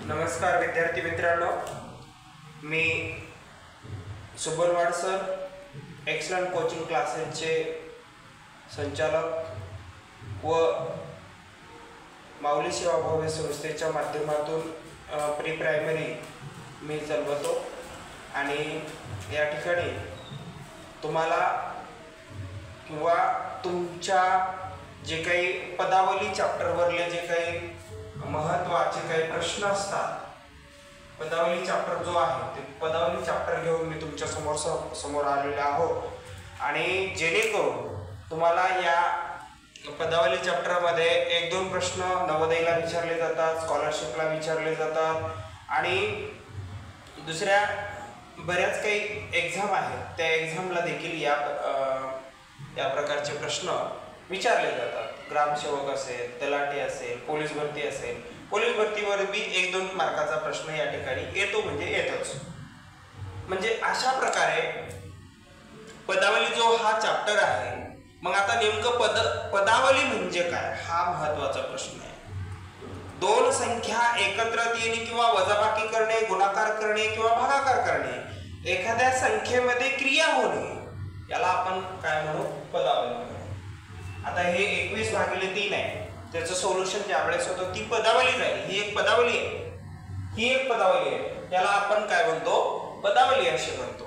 नमस्कार विद्यार्थी मित्रांनो, मी सुबलवाड सर, एक्सलंट कोचिंग क्लासेसचे संचालक व माऊली सेवाभावी संस्थेच्या माध्यमातून प्री प्रायमरी मी चालवतो आणि या ठिकाणी तुम्हाला किंवा तुमच्या जे काही पदावली चॅप्टरवरले जे काही महत्त्वाचे काही प्रश्न असतात, पदावली चॅप्टर जो आहे ते पदावली चॅप्टर घेऊन मी तुमच्या समोर आलेले आहोत आणि जेणेकरून तुम्हाला या पदावली चॅप्टरमध्ये एक दोन प्रश्न नवोदयला विचारले जातात, स्कॉलरशिपला विचारले जातात आणि दुसऱ्या बऱ्याच काही एक्झाम आहेत त्या एक्झामला देखील या प्रकारचे प्रश्न विचारले जातात। ग्रामसेवक असेल, तलाठी असेल, पोलीस भरती असेल, पोलीस भरतीवर बी एक दोन मार्काचा प्रश्न या ठिकाणी येतो म्हणजे येतोच। म्हणजे अशा प्रकारे पदावली जो हा चॅप्टर आहे, मग आता नेमकं पदावली म्हणजे काय हा महत्त्वाचा प्रश्न आहे। दोन संख्या एकत्रित येणे किंवा वजाबाकी करणे, गुणाकार करणे किंवा भागाकार करणे, एखाद्या संख्येमध्ये क्रिया होणे याला आपण काय म्हणू, पदावली म्हणू। आता हे 21/3 आहे, त्याचं सोल्युशन ज्यावेळेस होतं ती पदावली जाईल। ही एक पदावली आहे, त्याला आपण काय म्हणतो, पदावली असे म्हणतो।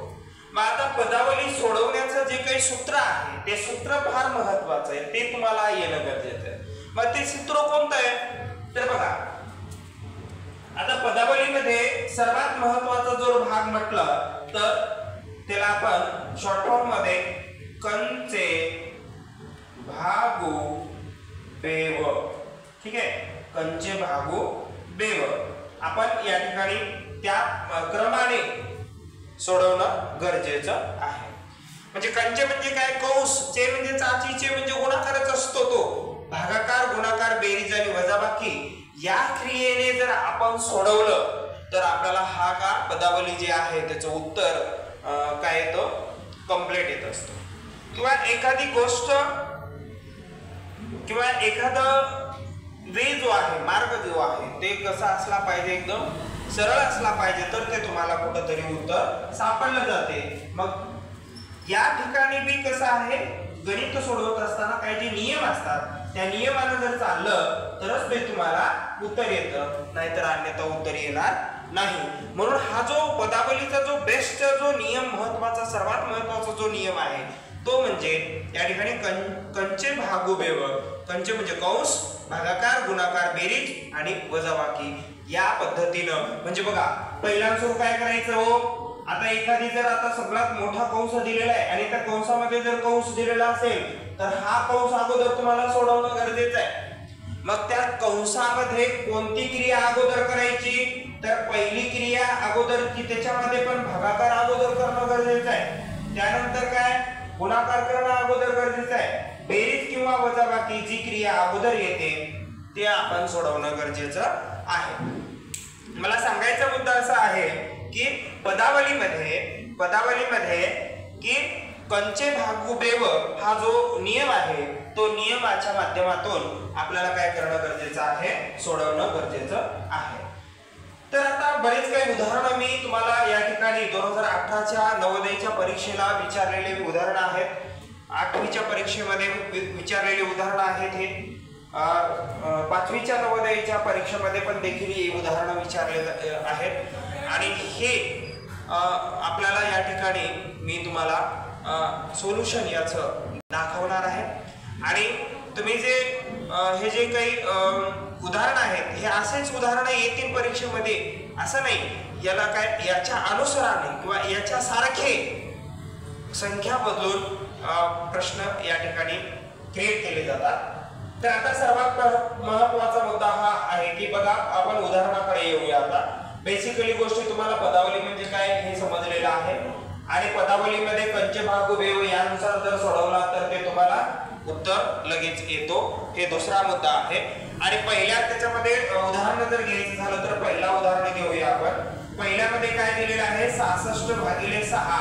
मग आता पदावली सोडवण्याचं जे काही सूत्र आहे ते सूत्र फार महत्त्वाचं आहे, ते तुम्हाला येणं गरजेचं आहे। मग ते सूत्र कोणतं आहे तर बघा, आता पदावलीमध्ये सर्वात महत्त्वाचा जो भाग म्हटलं तर त्याला आपण शॉर्ट फॉर्म मध्ये कंचे भागू बेव, ठीक आहे, कंचे भागू बेव आपण या ठिकाणी त्या क्रमाने सोडवणं गरजेचं आहे। म्हणजे कंचे म्हणजे काय, कंस, चे म्हणजे चाचीचे म्हणजे गुणाकारच असतो तो, भागाकार, गुणाकार, बेरीज आणि वजाबाकी या क्रियेने जर आपण सोडवलं तर आपल्याला हा का पदावली जे आहे त्याचं उत्तर काय येतं, कंप्लीट येत असतं। किंवा एखादी गोष्ट किंवा एखादा वे जो आहे, मार्ग जो आहे ते कसा असला पाहिजे, एकदम सरळ असला पाहिजे तर ते तुम्हाला कुठंतरी उत्तर सापडलं जाते। मग या ठिकाणी बी कसं आहे, गणित सोडवत असताना काही जे नियम असतात त्या नियमाने जर चाललं तरच ते तुम्हाला उत्तर येतं, नाहीतर अन्यथा उत्तर येणार नाही। म्हणून हा जो पदावलीचा जो बेस्ट जो नियम, महत्त्वाचा सर्वात महत्त्वाचा जो नियम आहे तो म्हणजे या ठिकाणी कंचे भागू बेव, कंचे म्हणजे कंस, भागाकार, गुणाकार, बेरीज आणि वजाबाकी या पद्धतीनं। म्हणजे बघा पहिला स्वरूप काय करायचं हो, आता एखादी जर आता सगळ्यात मोठा कंस दिलेला आहे आणि त्या कंसामध्ये जर कंस दिलेला असेल तर हा कंस अगोदर तुम्हाला सोडवणं गरजेचं आहे। मग त्या कंसामध्ये कोणती क्रिया अगोदर करायची तर पहिली क्रिया अगोदर की त्याच्यामध्ये पण भागाकार अगोदर करणं गरजेचं आहे, त्यानंतर काय गुणाकार करणं अगोदर गरजेचं आहे, बेरीज किंवा वजाबाकी जी क्रिया अगोदर येते ते आपण सोडवणं गरजेचं आहे। मला सांगायचा मुद्दा असा आहे की पदावलीमध्ये की कंचे भागू बेव हा जो नियम आहे तो नियमाच्या माध्यमातून आपल्याला काय करणं गरजेचं आहे, सोडवणं गरजेचं आहे। तर आता बरेच काही उदाहरणं मी तुम्हाला या ठिकाणी 2018च्या नवोदयच्या परीक्षेला विचारलेले उदाहरणं आहेत, 8वीच्या परीक्षेमध्ये विचारलेले उदाहरणं आहेत, हे 5वीच्या नवोदयच्या परीक्षेमध्ये पण देखील ही उदाहरणं विचारले आहेत आणि हे आपल्याला या ठिकाणी मी तुम्हाला सोल्युशन याचं दाखवणार आहे। आणि तुम्ही हे जे काही उदाहरण आहेत हे असेच उदाहरणं येतील परीक्षेमध्ये असं नाही, याला काय याच्या अनुसाराने किंवा याच्या सारखे संख्या बदलून प्रश्न या ठिकाणी क्रिएट केले जातात। तर आता सर्वात महत्त्वाचा मुद्दा हा आहे की बघा आपण उदाहरणाकडे येऊया। आता बेसिकली गोष्टी तुम्हाला पदावली म्हणजे काय हे समजलेलं आहे आणि पदावलीमध्ये कंचे भागू बेव यानुसार जर सोडवला तर ते तुम्हाला उत्तर लगेच येतो, हे दुसरा मुद्दा आहे। आणि पहिल्या त्याच्यामध्ये उदाहरण जर घ्यायचं झालं तर पहिला उदाहरण घेऊया आपण। पहिल्यामध्ये काय दिलेलं आहे, 66/6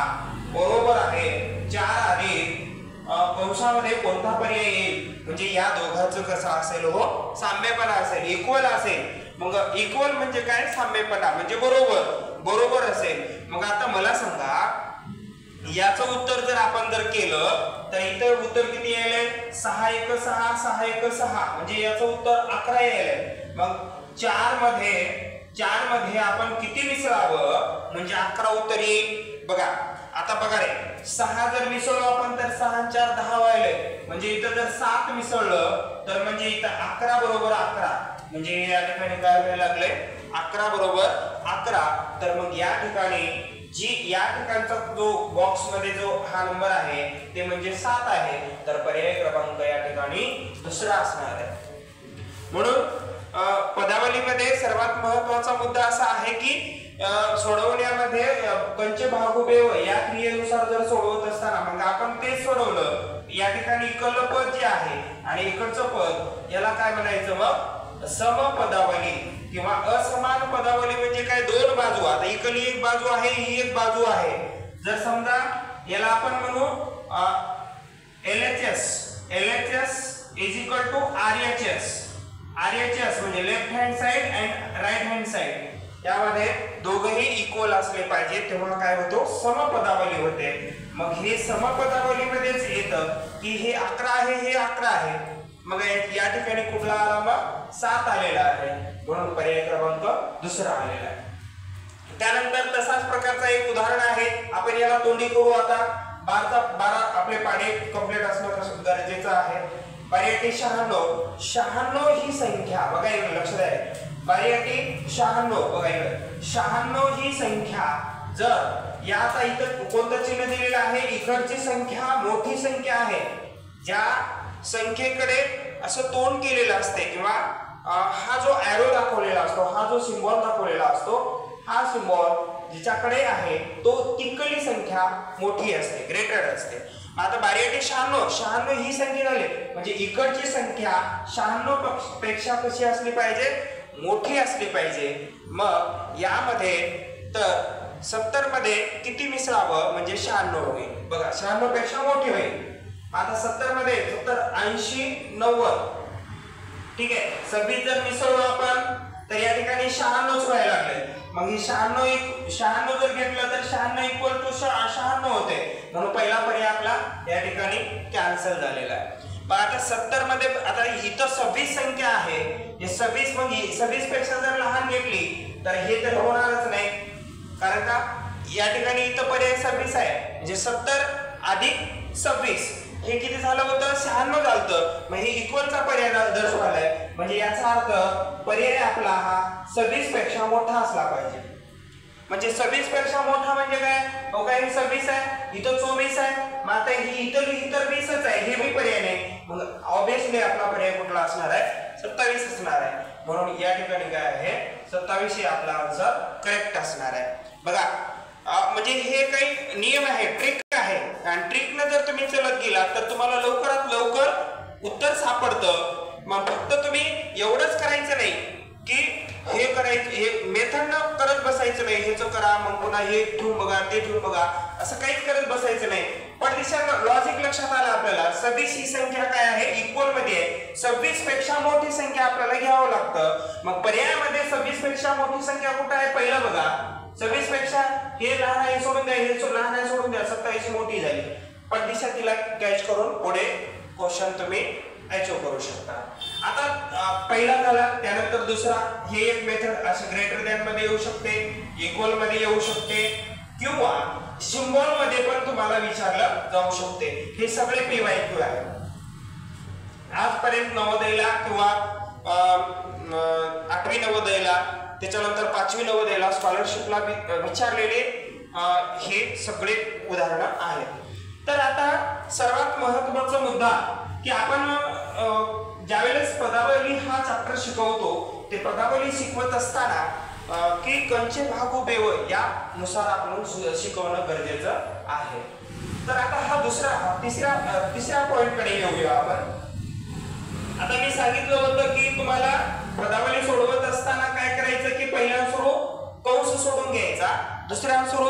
बरोबर आहे 4 अधिक कंसामध्ये कोणता पर्याय येईल म्हणजे या दोघांचं कसं असेल हो साम्यपणा असेल, इक्वल असेल. मग इक्वल म्हणजे काय, साम्यपणा म्हणजे बरोबर असेल. मग आता मला सांगा याचं उत्तर जर आपण जर केलं तर इथं उत्तर किती यायलंय, 6 1 6 6 1 6 म्हणजे याचं उत्तर 11 यायलंय. मग 4 मध्ये आपण किती मिसळावं म्हणजे 11 उत्तर येईल. बघा आता बघा रे, 6 जर मिसळलो आपण तर 6 आणि 4 10 व्हायले. म्हणजे इथं जर 7 मिसळलं तर म्हणजे इथं 11 बरोबर 11 म्हणजे या ठिकाणी काय व्हायला लागले, 11 बरोबर 11. तर मग या ठिकाणी या ठिकाणचा जो बॉक्स मध्ये जो हा नंबर आहे ते म्हणजे 7 आहे. तर पर्याय क्रमांक या ठिकाणी दुसरा असणार आहे. म्हणून पदावलीमध्ये सर्वात महत्त्वाचा मुद्दा असा आहे की सोडवण्यामध्ये कंचे भागोबेव या क्रियेनुसार जर सोडवत असताना मग आपण ते सोडवलं. या ठिकाणी इकडलं पद जे आहे आणि इकडचं पद याला काय म्हणायचं, मग समपदावली किंवा असमान पदावली. म्हणजे काय, दोन बाजू. आता इकडली एक बाजू आहे, ही एक बाजू आहे. जर समजा याला आपण म्हणू LHS is equal to RHS म्हणजे left hand side and right hand side. यामध्ये दोघेही इक्वल असले पाहिजे तेव्हा काय होतो, समपदावली होते. मग हे समपदावलीमध्येच येतं की हे 11 आहे, हे 11 आहे. मग या ठिकाणी कुठला आला, मग 7 आलेला आहे. म्हणून पर्याय क्रमांक दुसरा आलेला आहे. त्यानंतर तसाच प्रकारचा एक उदाहरण आहे, आपण याला तोंडी करू. आता 12 आपले पाढे कंप्लीट असणं गरजेचं आहे. पर्याय 96 ही संख्या बघा, इकडे लक्ष द्या. पर्याय 96 बघा, इकडे 96 ही संख्या जर याचा इथं कोणतं चिन्ह दिलेलं आहे, इकडची संख्या मोठी संख्या आहे. ज्या संख्येकडे असं तोंड केलेलं असते किंवा हा जो ॲरो दाखवलेला असतो, हा जो सिम्बॉल दाखवलेला असतो, हा सिम्बॉल जिच्याकडे आहे तो तिकडली संख्या मोठी असते, ग्रेटर असते. आता 96 ही संख्या झाली म्हणजे इकडची संख्या 96 पेक्षा कशी असली पाहिजे, मोठी असली पाहिजे. मग यामध्ये तर 70 मध्ये किती मिसळावं म्हणजे 96 होईल. बघा 96 पेक्षा मोठी होईल. आता 70 मध्ये 70 80 90 ठीक आहे. 26 जर मिसळलो आपण तर या ठिकाणी 96 व्हायला लागले. मग ही 96 जर घेतलं तर 96 इक्वल टू 96 होते. म्हणून पहिला पर्याय आपला या ठिकाणी कॅन्सल झालेला आहे. मग आता 70 मध्ये आता इथं 26 संख्या आहे. हे 26 मग 26 पेक्षा जर लहान घेतली तर हे तर होणारच नाही. कारण का या ठिकाणी इथं पर्याय 26 आहे म्हणजे 70 अधिक 26 हे किती झालं होतं, 96 झालं. मग हे इक्वलचा पर्याय दर्शवायलाय म्हणजे याचा अर्थ पर्याय आपला हा 26 पेक्षा मोठा असला पाहिजे. म्हणजे 26 पेक्षा मोठा म्हणजे काय, हो काय, हे 26 आहे, इथं 24 आहे. मग आता ही इतर 20च आहे, हे बी पर्याय नाही. मग ऑब्विसली आपला पर्याय कुठला असणार आहे, 27 असणार आहे. म्हणून या ठिकाणी काय आहे, 27 हे आपला आन्सर करेक्ट असणार आहे. बघा म्हणजे हे काही नियम आहे, ट्रिक आहे. आणि ट्रिकनं जर तुम्ही चलत गेला तर तुम्हाला लवकरात लवकर उत्तर सापडतं. मग फक्त तुम्ही एवढंच करायचं नाही की हे करायचं, हे मेथडनं करत बसायचं नाही. हेच करा मग पुन्हा हे ठेवून बघा, ते ठेवून बघा, असं काहीच करत बसायचं नाही. पण दिशा लॉजिक लक्षात आलं आपल्याला. 26 ही संख्या काय आहे, इक्वल मध्ये आहे. 26 पेक्षा मोठी संख्या आपल्याला घ्यावं लागतं. मग पर्यायामध्ये 26 पेक्षा मोठी संख्या कुठं आहे पहिलं बघा. 26 पेक्षा हे लहान आहे सोडून द्या, हे लहान आहे सोडून द्या, 27 मोठी झाली. पण दिशा तिला कॅच करून पुढे क्वेश्चन तुम्ही अचीव करू शकता. आता पहिला झाला, त्यानंतर दुसरा. हे एक मेथड असं ग्रेटर दॅन मध्ये येऊ शकते, इक्वल मध्ये येऊ शकते किंवा सिम्बॉल मध्ये पण तुम्हाला विचारलं जाऊ शकते. हे सगळे PYQ आहे. आजपर्यंत नवोदयला किंवा 8वी नवोदयला त्याच्यानंतर 5वी नवोदयला स्कॉलरशिपला विचारलेले हे सगळे उदाहरणं आहेत. तर आता सर्वात महत्त्वाचा मुद्दा की आपण ज्यावेळेस पदावली हा चॅप्टर शिकवतो ते पदावली शिकवत असताना की कंचे भागोबेव यानुसार आपण शिकवणं गरजेचं आहे. तर आता हा तिसऱ्या पॉइंटकडे येऊया आपण. आता मी सांगितलं होतं की तुम्हाला पदावली सोडवत असताना काय करायचं की पहिल्या सुरू कंस सोडून घ्यायचा, दुसऱ्या सुरू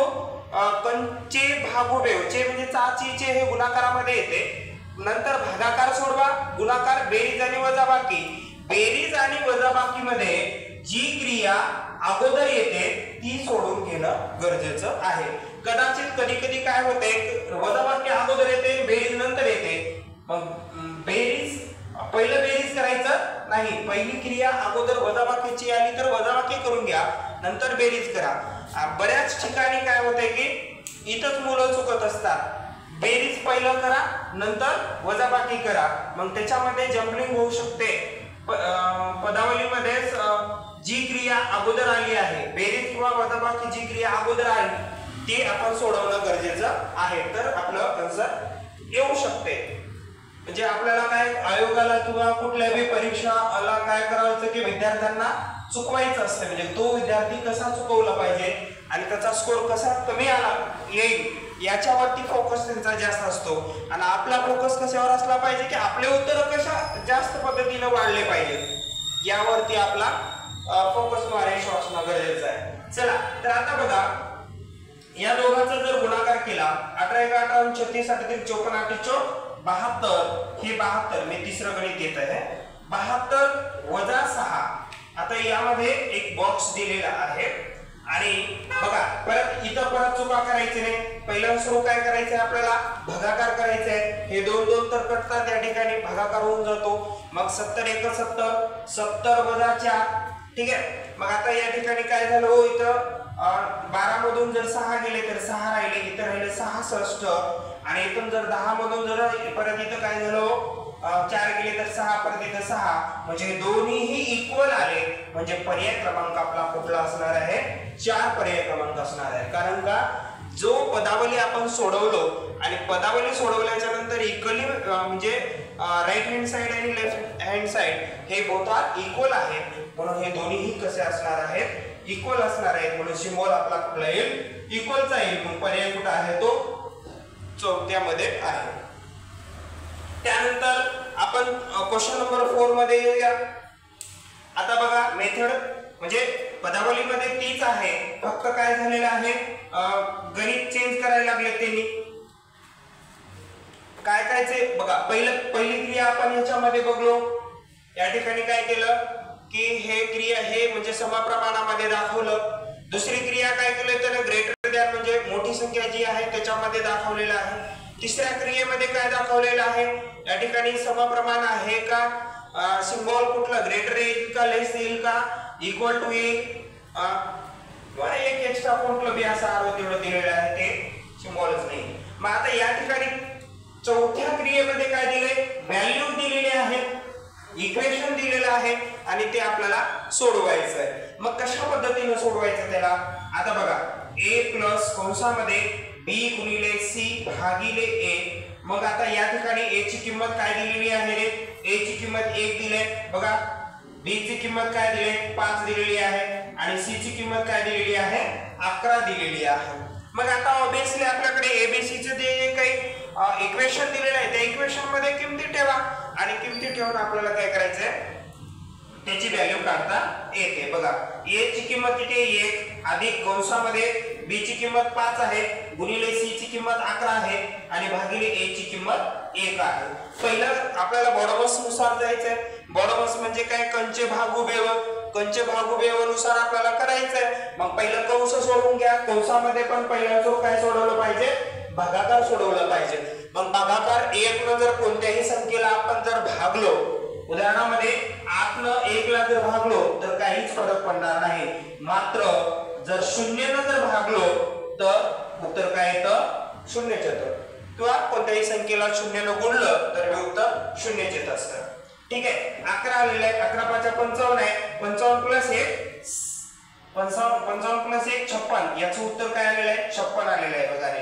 कंचे भागोबेव, चे म्हणजे चाचीचे हे गुणाकारामध्ये येते, नंतर भागाकार सोडवा, गुणाकार, बेरीज आणि वजाबाकी. बेरीज आणि वजाबाकीमध्ये जी क्रिया अगोदर येते ती सोडून घेणं गरजेचं आहे. कदाचित कधी कधी काय होते, वजाबाकी अगोदर येते, बेरीज नंतर येते. मग बेरीज पहिलं बेरीज करायचं नाही, पहिली क्रिया अगोदर वजाबाकीची आली तर वजाबाकी करून घ्या, नंतर बेरीज करा. बऱ्याच ठिकाणी काय होतंय की इथंच मुलं चुकत असतात. बेरीज पहिलं करा, नंतर वजाबाकी करा, मग त्याच्यामध्ये जम्पलिंग होऊ शकते. पदावलीमध्ये जी क्रिया अगोदर आली आहे, बेरीज किंवा वजाबाकी जी क्रिया अगोदर आली ती आपण सोडवणं गरजेचं आहे, तर आपलं आन्सर येऊ शकते. म्हणजे आपल्याला काय आयोगाला किंवा कुठल्याही परीक्षाला काय करायचं की विद्यार्थ्यांना चुकवायचं असतं. म्हणजे तो विद्यार्थी कसा चुकवला पाहिजे आणि त्याचा स्कोर कसा कमी आला येईल याच्यावरती फोकस त्यांचा जास्त असतो. आणि आपला फोकस कशावर असला पाहिजे की आपले उत्तर कशा जास्त पद्धतीने वाढले पाहिजे यावरती आपला फोकस रेशो असणं गरजेचं आहे. चला तर आता बघा, या दोघांचा जर गुणाकार केला, 18 × 18 = 36, 8 × 54, 8 × 4 = 72. हे 72 मी तिसरं गणित घेत आहे. 72 वजा 6. आता यामध्ये एक बॉक्स दिलेला आहे आणि बघा परत इथं परत चुका करायची नाही. पहिलं सुरू काय करायचंय आपल्याला, भागाकार करायचंय. हे 2 2 तर कटतात, या ठिकाणी भागाकार होऊन जातो. मग 70 × 1 = 70, 70 वजा 4. ठीक आहे. मग आता या ठिकाणी काय झालं, हो इथं 12 मधून जर 6 गेले तर 6 राहिले, इथं राहिले 66. आणि इथून जर 10 मधून जर परत इथं काय झालं, 4 गेले तर 6, परत इथं 6. म्हणजे दोन्हीही इक्वल आले. म्हणजे पर्याय क्रमांक आपला कुठला असणार आहे, 4 पर्याय क्रमांक असणार आहे. कारण का जो पदावली आपण सोडवलो आणि पदावली सोडवल्याच्या नंतर इक्वली म्हणजे राईट हँड साइड आणि लेफ्ट हँड साइड हे बोथ आर इक्वल आहेत, म्हणून हे दोन्हीही कसे असणार आहेत, इक्वल असणार आहेत. म्हणून सिम्बॉल आपला कुठला येईल, इक्वलचा येईल. मग पर्याय कुठला आहे, तो चौथ्यामध्ये आहे. त्यानंतर आपण क्वेश्चन नंबर 4 मध्ये येऊया. आता बघा मेथड म्हणजे पदावलीमध्ये तीच आहे, फक्त काय झालेलं आहे, गणित चेंज करायला लागले त्यांनी. काय कायचे बघा, पहिली क्रिया आपण ह्याच्यामध्ये बघलो. या ठिकाणी काय केलं की हे क्रिया हे म्हणजे समप्रमाणामध्ये दाखवलं. दुसरी क्रिया काय केलं तर ग्रेटर दॅन म्हणजे मोठी संख्या जी आहे त्याच्यामध्ये दाखवलेलं आहे. तिसऱ्या क्रियेमध्ये काय दाखवलेलं आहे, या ठिकाणी समप्रमाण आहे का, सिम्बॉल कुठला ग्रेटर येईल का, लेस येईल का, इक्वल टू येईल, किंवा एक एक्स्ट्रा कोणतं बी असं आरो तेवढं दिलेलं आहे, ते सिम्बॉलच नाही. मग आता या ठिकाणी चौथ्या क्रियेमध्ये काय दिले, व्हॅल्यू दिलेले आहेत, इक्वेशन दिलेलं आहे आणि ते आपल्याला सोडवायचं आहे. मग कशा पद्धतीने सोडवायचं त्याला, आता बघा a प्लस कंसामध्ये b गुणिले c भागिले a. मग आता या ठिकाणी a ची किंमत काय दिलेली आहे रे, a ची किंमत 1 दिले. बघा b ची किंमत काय दिले, 5 दिलेली आहे आणि c ची किंमत काय दिलेली आहे, 11 दिलेली आहे. मग आता ऑब्वियसली आपल्याकडे abc चे जे काही इक्वेशन दिलेलं आहे त्या इक्वेशन मध्ये किमती ठेवा आणि किमती ठेवून आपल्याला काय करायचंय, त्याची व्हॅल्यू काढता येते. बघा a ची किंमत किती, 1 अधिक कंसामध्ये b ची किंमत 5 आहे गुणिले c ची किंमत 11 आहे आणि भागिले a ची किंमत 1 आहे. पहिलं आपल्याला बॉडमस नुसार जायचंय. बॉडमस म्हणजे काय, कंचे भागू बेव, कंचे भागू बेवनुसार आपल्याला करायचंय. मग पहिलं कंस सोडवून घ्या. कंसामध्ये पण पहिला जो काय सोडवलं पाहिजे, भागाकार सोडवलं पाहिजे. मग भागाकार 1 न जर कोणत्याही संख्येला आपण जर भागलो, उदाहरणामध्ये 8 न 1 ला जर भागलो तर काहीच फरक पडणार नाही. मात्र जर 0 न जर भागलो तर उत्तर काय येतं, 0च येतं. किंवा कोणत्याही संख्येला 0 न गुणलं तर हे उत्तर 0च येत असतं. ठीक आहे. 11 आलेलं आहे, 11 × 5 = 55 आहे. 55 + 1 55 + 1 56. याचं उत्तर काय आलेलं आहे, 56 आलेलं आहे. बघा रे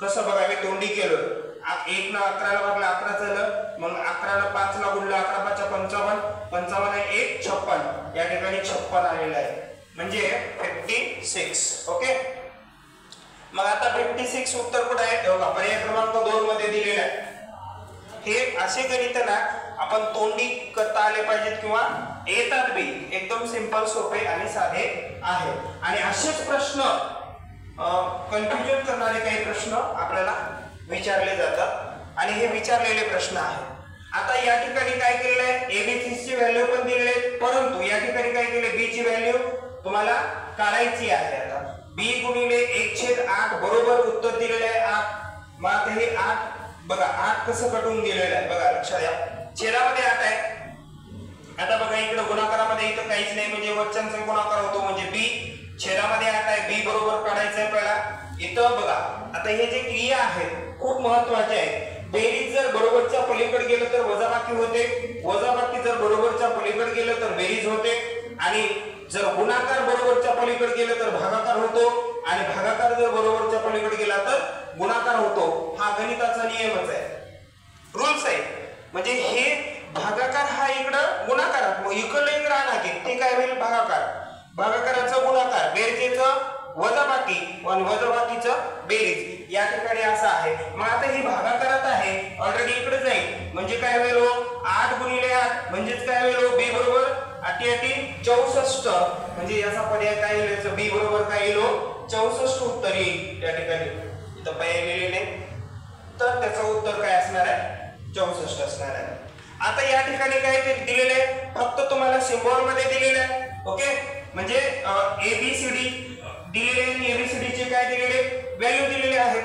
कसं, बघा मी तोंडी केलं. 1 न 11 ला भागलं 11 झालं, मग 11 न 5 ला गुणलं 11 × 5 = 55, 55 आणि 1 56. या ठिकाणी 56 आलेलं आहे, म्हणजे 56. ओके. मग आता 56 उत्तर कुठे आहे, बघा पर्याय क्रमांक 2 मध्ये दिलेलं आहे. हे असे गणित ना आपण तोंडी करता आले पाहिजेत किंवा येतात बी, एकदम सिंपल, सोपे आणि साधे आहे. आणि असेच प्रश्न कन्फ्युजन करणारे काही प्रश्न आपल्याला विचारले जातात. आणि हे विचारलेले प्रश्न आहेत. आता या ठिकाणी काय केलेलं आहे, एबीसी ची व्हॅल्यू पण दिलेली आहे, परंतु या ठिकाणी काय केले, बी ची व्हॅल्यू तुम्हाला काढायची आहे. आता b गुणिले 1/8 बरोबर उत्तर दिलेले आहे 8. मग आता हे 8 बघा 8 कसं कटून गेलेलं आहे बघा, लक्षात घ्या. छेदामध्ये 8 आहे. आता बघा इकडे गुणाकारामध्ये इथं काहीच नाही, म्हणजे वरच्यांचा गुणाकार होतो म्हणजे b. छेदामध्ये 8 आहे, b बरोबर काढायचं आहे पहिला. इथं बघा आता हे जे क्रिया आहेत खूप महत्त्वाचे आहेत. बेरीज जर बरोबरच्या पलीकडे गेलं तर वजाबाकी होते, वजाबाकी जर बरोबरच्या पलीकडे गेलं तर बेरीज होते, आणि जर गुणाकार बरोबरच्या पलीकडे गेलं तर भागाकार होतो, आणि भागाकार जर बरोबरच्या पलीकडे गेला तर गुणाकार होतो. हा गणिताचा नियमच आहे, रूल्स आहे. म्हणजे हे भागाकार हा इकडं गुणाकार, इकडं इकडं राहणार की ते काय होईल, भागाकार, भागाकाराचा गुणाकार, बेरजेचं वजाबाकी आणि वजाबाकीचं बेरीज या ठिकाणी असं आहे. मग आता ही भागाकारात आहे, ऑलरेडी इकडे जाईल, म्हणजे काय होईल 8 गुणिले 8 म्हणजेच काय होईल b बरोबर 8 8 64. म्हणजे याचा पर्याय काय येईल, b बरोबर काय येईल 64 उत्तर येईल. या ठिकाणी इथं पर्याय लिहिलेले तर त्याचं उत्तर काय असणार आहे, 64 असणार आहे. आता या ठिकाणी काय दिलेलं आहे, फक्त तुम्हाला सिम्बॉल मध्ये दिलेलं आहे. ओके, म्हणजे ABCD दिलेले आणि ABCD चे काय दिलेले व्हॅल्यू दिलेले आहेत.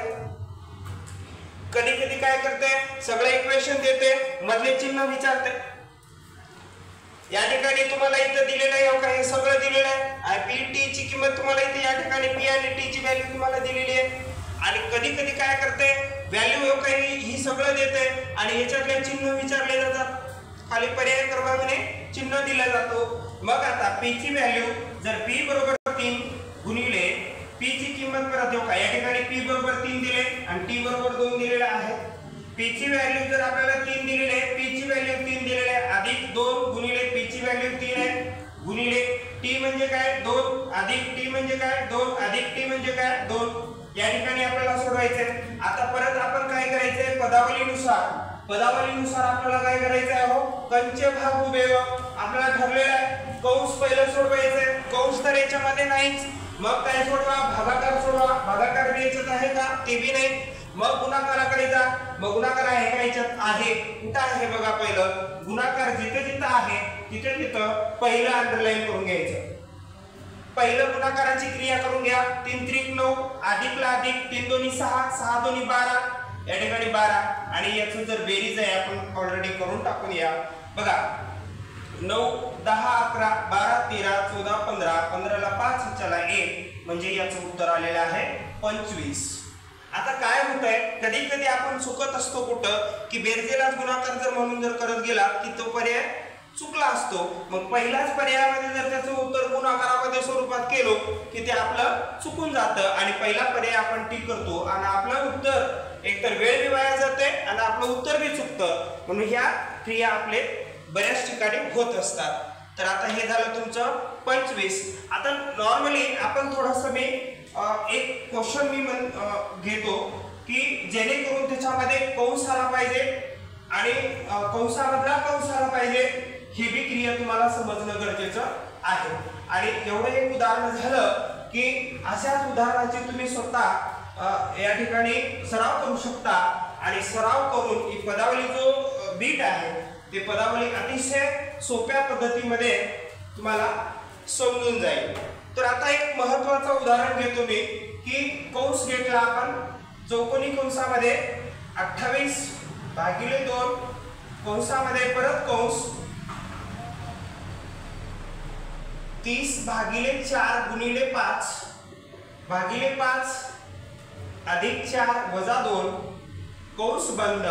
कधी कधी काय करते, सगळे इक्वेशन देते, मधले चिन्ह विचारते. या ठिकाणी तुम्हाला इथं दिलेलं आहे, हे सगळं दिलेलं आहे. आणि P ची किंमत तुम्हाला इथे या ठिकाणी P आणि T ची व्हॅल्यू तुम्हाला दिलेली आहे. आणि कधी कधी काय करते, व्हॅल्यू काही ही सगळं देते आणि ह्याच्यातले चिन्ह विचारले जातात, खाली पर्याय क्रमांकाने चिन्ह दिला जातो. मग आता P ची व्हॅल्यू जर P बरोबर 3 गुणिले P ची किंमत परत देऊ का, या ठिकाणी P बरोबर 3 दिले आणि T बरोबर 2 दिलेले आहे. P ची व्हॅल्यू जर आपल्याला 3 दिलेली आहे, P ची व्हॅल्यू 3 दिलेली आहे, अधिक 2 गुणिले P ची व्हॅल्यू 3 आहे, गुणिले T म्हणजे काय 2, अधिक T म्हणजे काय 2, अधिक T म्हणजे काय 2. या ठिकाणी आपल्याला सोडवायचे. आता परत आपण काय करायचंय, पदावलीनुसार आपल्याला काय करायचं आहे, कंचे भाग उभे आपल्याला ठरलेला आहे. कंस पहिलं सोडवायचंय, कंस तर याच्यामध्ये नाहीच. मग काय सोडवा, भागाकार सोडवा, भागाकार बी याच्यात आहे का, ते बी नाही. मग गुणाकाराकडे जा, मग गुणाकार आहे का याच्यात, आहे. कुठं आहे बघा, पहिलं गुणाकार जिथे जिथं आहे तिथे तिथं पहिलं अंडरलाईन करून घ्यायचं. पहिलं गुणाकाराची क्रिया करून घ्या. 3 त्रिक 9, अधिकला अधिक, 3 दोन्ही 6, 6 दोन्ही 12, या ठिकाणी 12. आणि याचं जर बेरीज आहे आपण ऑलरेडी करून टाकून या बघा. 9 10 11 12 13 14 15, 15 ला 5 चला 1, म्हणजे याचं उत्तर आलेलं आहे 25. आता काय होतंय, कधी कधी आपण चुकत असतो कुठं, की बेरजेलाच गुणाकार जर म्हणून जर करत गेला की तो पर्याय चुकला असतो. मग पहिल्याच पर्यायामध्ये जर त्याचं उत्तर गुणाकारामध्ये स्वरूपात केलो की ते आपलं चुकून जातं आणि पहिला पर्याय आपण टिक करतो आणि आपलं उत्तर एकतर वेळ बी वाया जाते आणि आपलं उत्तर बी चुकतं. म्हणून ह्या क्रिया आपले बऱ्याच ठिकाणी होत असतात. तर आता हे झालं तुमचं 25. आता नॉर्मली आपण थोडंसं मी एक क्वेश्चन मी घेतो की जेणेकरून त्याच्यामध्ये कंस आला पाहिजे आणि कंसामधला कंस आला पाहिजे, ही बी क्रिया तुम्हाला समजणं गरजेचं आहे. आणि एवढं एक उदाहरण झालं की अशाच उदाहरणाची तुम्ही स्वतः या ठिकाणी सराव करू शकता आणि सराव करून ही पदावली जो बीट आहे ते पदावली अतिशय सोप्या पद्धतीमध्ये तुम्हाला समजून जाईल. तर आता एक महत्त्वाचं उदाहरण घेतो मी की कंस घेतला आपण चौकोनी कंसामध्ये 28/2 कंसामध्ये परत कंस 30/4 गुणिले 5 भागिले 5 अधिक 4 वजा 2 कंस बंद